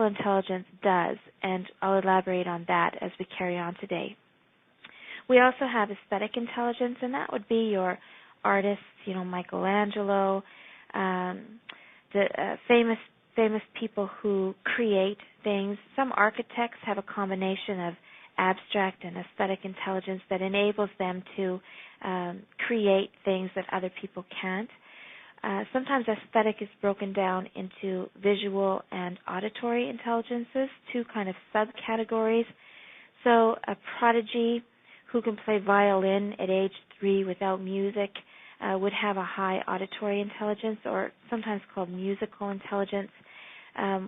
social intelligence does, and I'll elaborate on that as we carry on today. We also have aesthetic intelligence, and that would be your artists, Michelangelo, the famous people who create things. Some architects have a combination of abstract and aesthetic intelligence that enables them to create things that other people can't. Sometimes aesthetic is broken down into visual and auditory intelligences, two kind of subcategories. So a prodigy who can play violin at age 3 without music would have a high auditory intelligence, or sometimes called musical intelligence,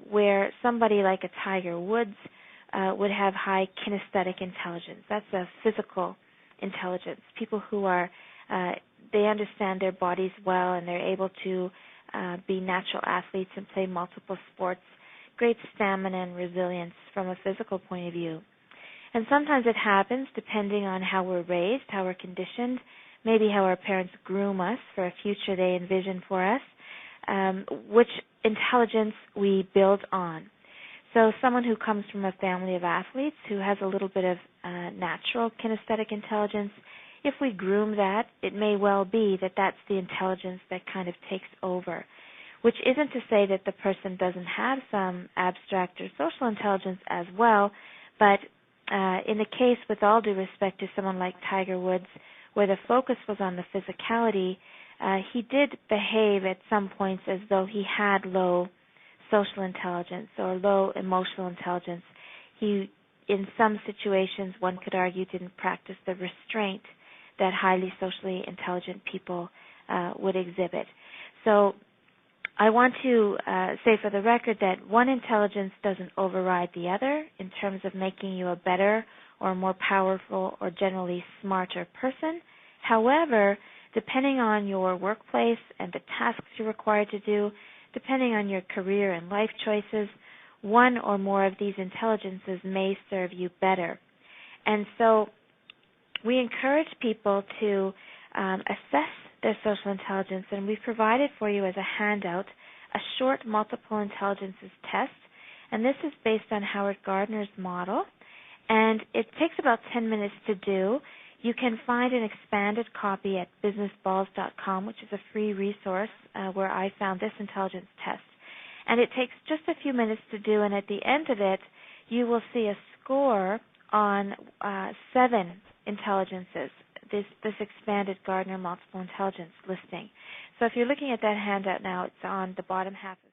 where somebody like a Tiger Woods would have high kinesthetic intelligence. That's a physical intelligence. People who are, they understand their bodies well and they're able to be natural athletes and play multiple sports, great stamina and resilience from a physical point of view. And sometimes it happens, depending on how we're raised, how we're conditioned, maybe how our parents groom us for a future they envision for us, which intelligence we build on. So someone who comes from a family of athletes who has a little bit of natural kinesthetic intelligence, if we groom that, it may well be that that's the intelligence that kind of takes over, which isn't to say that the person doesn't have some abstract or social intelligence as well, but in the case, with all due respect to someone like Tiger Woods, where the focus was on the physicality, he did behave at some points as though he had low social intelligence or low emotional intelligence. He, in some situations, one could argue, didn't practice the restraint that highly socially intelligent people would exhibit. So I want to say for the record that one intelligence doesn't override the other in terms of making you a better or more powerful or generally smarter person. However, depending on your workplace and the tasks you're required to do, depending on your career and life choices, one or more of these intelligences may serve you better. And so we encourage people to assess their social intelligence, and we've provided for you as a handout a short multiple intelligences test, and this is based on Howard Gardner's model, and it takes about 10 minutes to do. You can find an expanded copy at businessballs.com, which is a free resource where I found this intelligence test. And it takes just a few minutes to do, and at the end of it, you will see a score on 7 intelligences, this expanded Gardner multiple intelligence listing. So if you're looking at that handout now, it's on the bottom half of